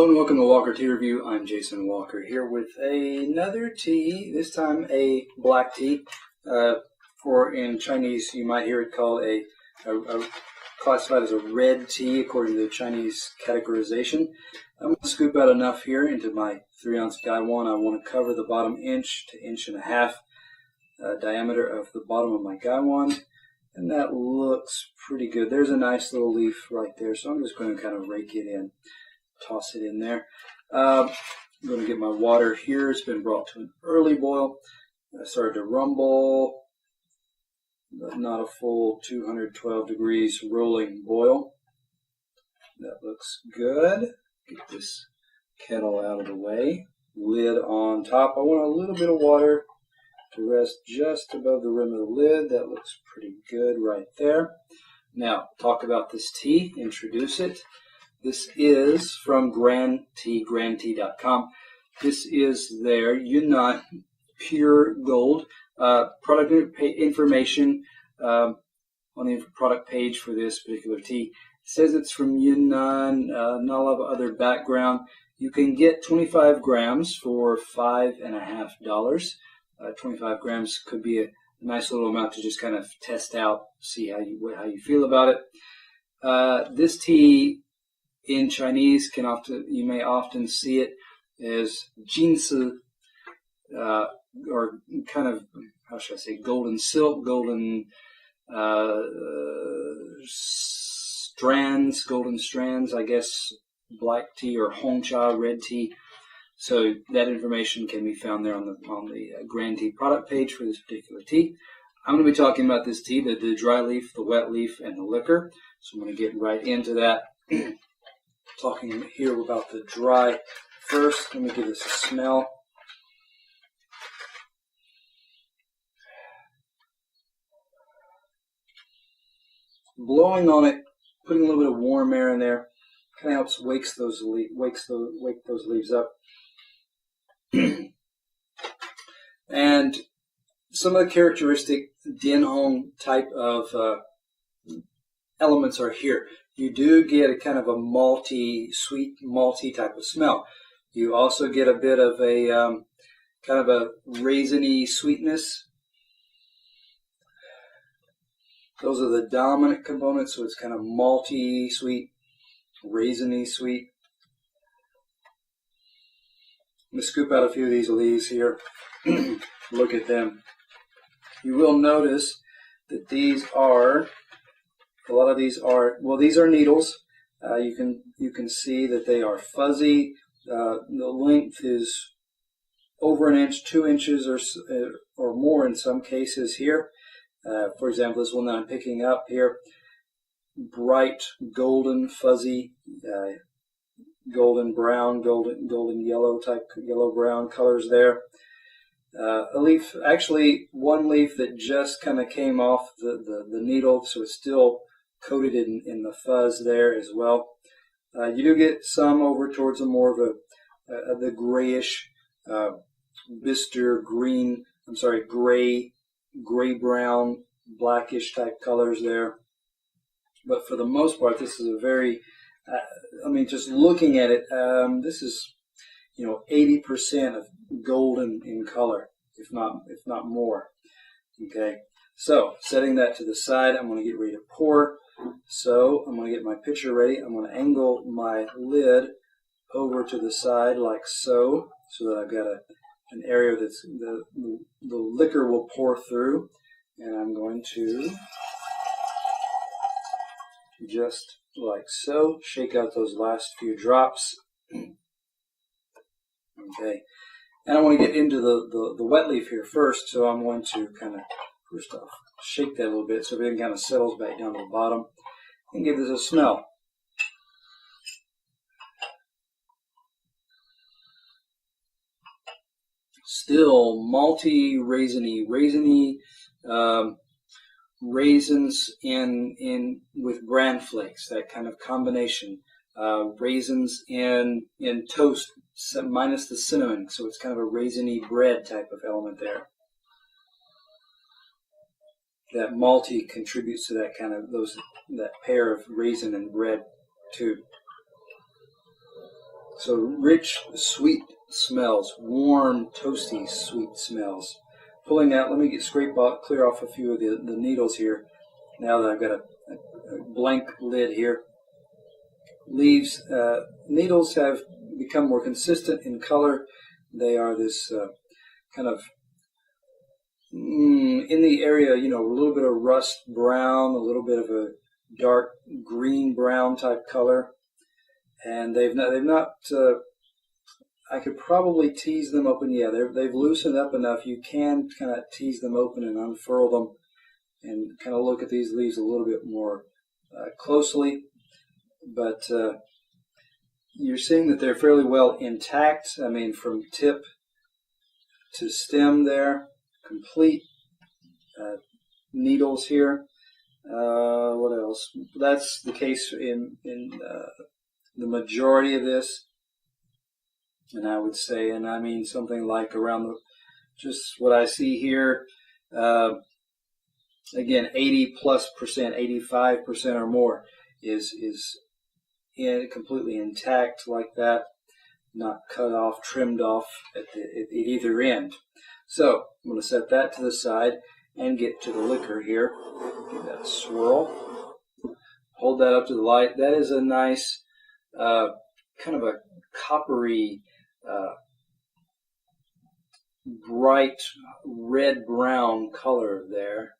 and welcome to Walker Tea Review. I'm Jason Walker here with another tea, this time a black tea. For in Chinese, you might hear it called classified as a red tea according to the Chinese categorization. I'm going to scoop out enough here into my 3-ounce gaiwan. I want to cover the bottom inch to inch and a half diameter of the bottom of my gaiwan. And that looks pretty good. There's a nice little leaf right there, so I'm just going to kind of rake it in. Toss it in there. I'm going to get my water here. It's been brought to an early boil. I started to rumble, but not a full 212 degrees rolling boil. That looks good. Get this kettle out of the way. Lid on top. I want a little bit of water to rest just above the rim of the lid. That looks pretty good right there. Now, talk about this tea, introduce it. This is from grandtea.com. This is their Yunnan pure gold. Product information on the product page for this particular tea. It says it's from Yunnan, not a lot of other background. You can get 25 grams for $5.50. 25 grams could be a nice little amount to just kind of test out, see how you feel about it. This tea in Chinese you may often see it as jinsi, or kind of, how should I say, golden silk, golden golden strands, I guess, black tea or Hongcha red tea. So that information can be found there on the Grand Tea product page for this particular tea. I'm going to be talking about this tea, the dry leaf, the wet leaf, and the liquor. So I'm going to get right into that. Talking here about the dry first. Let me give this a smell. Blowing on it, putting a little bit of warm air in there, kind of helps wake those leaves up. And some of the characteristic Dianhong type of elements are here. You do get a kind of a malty, sweet malty type of smell. You also get a bit of a kind of a raisiny sweetness. Those are the dominant components, so it's kind of malty sweet, raisiny sweet. I'm going to scoop out a few of these leaves here. Look at them. You will notice that a lot of these are, well, these are needles. You can see that they are fuzzy. The length is over an inch, 2 inches or more in some cases here. For example, this one that I'm picking up here, bright golden, fuzzy, golden brown, golden yellow type, yellow brown colors there. A leaf, actually one leaf that just kind of came off the needle, so it's still coated in the fuzz there as well. You do get some over towards a more of the grayish, bistre green, gray brown, blackish type colors there. But for the most part, this is a very, just looking at it, this is, 80% of golden in color, if not more. Okay, so setting that to the side, I'm going to get ready to pour. So I'm going to get my pitcher ready. I'm going to angle my lid over to the side like so that I've got an area that's the liquor will pour through, and I'm going to just like so shake out those last few drops. Okay, and I want to get into the wet leaf here first, so I'm going to kind of first off shake that a little bit so everything kind of settles back down to the bottom, and give this a smell. Still malty, raisiny, raisins in with bran flakes, that kind of combination. Raisins in toast minus the cinnamon, so it's kind of a raisiny bread type of element there. That malty contributes to that kind of that pair of raisin and bread too. So rich, sweet smells, warm, toasty, sweet smells. Pulling out, let me clear off a few of the needles here. Now that I've got a blank lid here. Leaves, needles have become more consistent in color. They are this kind of in the area, you know, a little bit of rust brown, a little bit of a dark green brown type color, and they've not. I could probably tease them open. Yeah, they've loosened up enough. You can kind of tease them open and unfurl them, and kind of look at these leaves a little bit more closely. But you're seeing that they're fairly well intact. I mean, from tip to stem there, complete needles here. What else? That's the case in the majority of this. And I would say, and I mean something like around just what I see here, again, 80+%, 85% or more is completely intact like that, not cut off, trimmed off at either end. So I'm going to set that to the side and get to the liquor here. Give that a swirl. Hold that up to the light. That is a nice kind of a coppery, bright red-brown color there.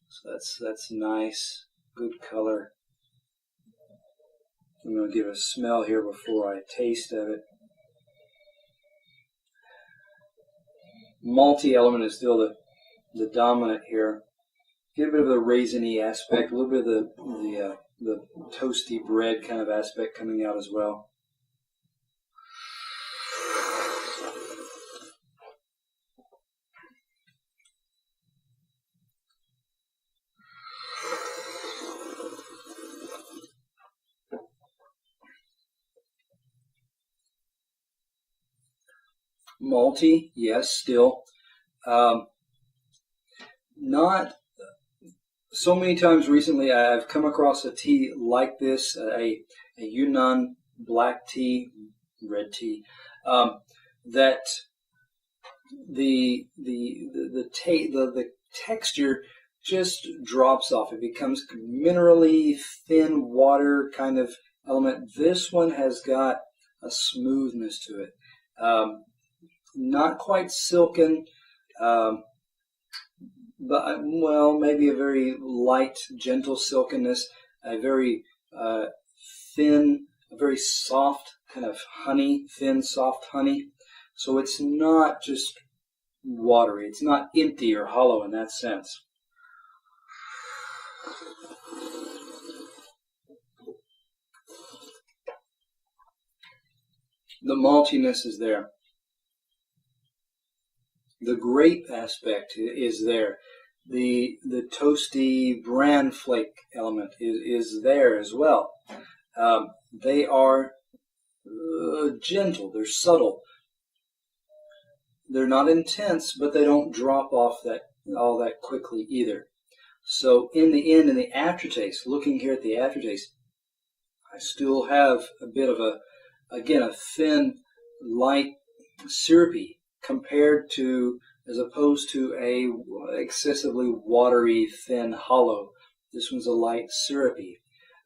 So that's nice, good color. I'm going to give a smell here before I taste of it. Malty element is still the dominant here. Get a bit of the raisiny aspect, a little bit of the toasty bread kind of aspect coming out as well. Malty, yes, still. Not so many times recently I've come across a tea like this, a Yunnan black tea, red tea, that the texture just drops off. It becomes minerally thin water kind of element. This one has got a smoothness to it. Not quite silken, but well, maybe a very light, gentle silkiness, a very thin, a very soft kind of honey, thin, soft honey. So it's not just watery. It's not empty or hollow in that sense. The maltiness is there. The grape aspect is there. The toasty bran flake element is there as well. They are gentle. They're subtle. They're not intense, but they don't drop off all that quickly either. So in the end, in the aftertaste, looking here at the aftertaste, I still have a bit of a thin, light, syrupy, compared to, as opposed to a excessively watery, thin, hollow. This one's a light, syrupy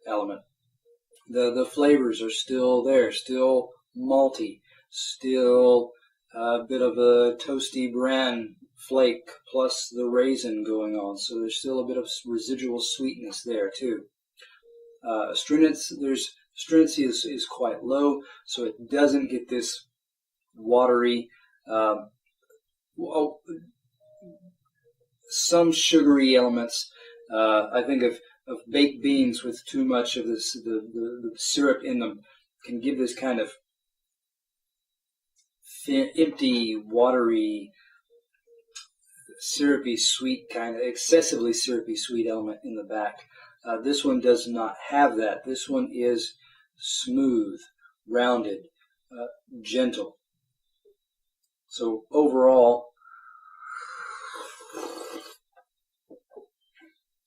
element. The flavors are still there, still malty, still a bit of a toasty bran flake plus the raisin going on. So there's still a bit of residual sweetness there too. Stringency is quite low, so it doesn't get this watery, some sugary elements. I think of baked beans with too much of this the syrup in them can give this kind of thin, empty, watery, syrupy, sweet kind of excessively syrupy, sweet element in the back. This one does not have that. This one is smooth, rounded, gentle. So overall,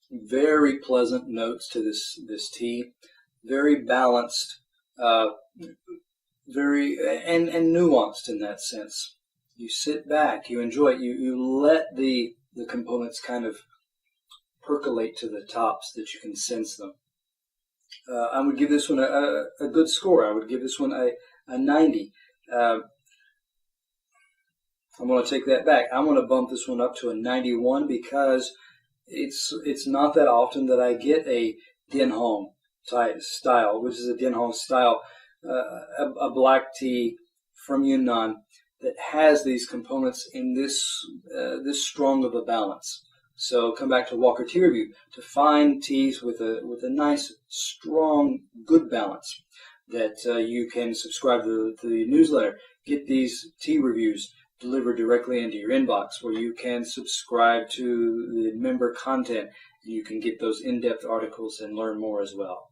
very pleasant notes to this tea. Very balanced. very and nuanced in that sense. You sit back, you enjoy it, you let the components kind of percolate to the tops that you can sense them. I would give this one a good score. I would give this one a 90. I'm going to take that back. I'm going to bump this one up to a 91 because it's not that often that I get a Den Hong type style, which is a Den Hong style, a black tea from Yunnan that has these components in this strong of a balance. So come back to Walker Tea Review to find teas with a nice, strong, good balance that you can subscribe to the newsletter. Get these tea reviews delivered directly into your inbox, where you can subscribe to the member content and you can get those in-depth articles and learn more as well.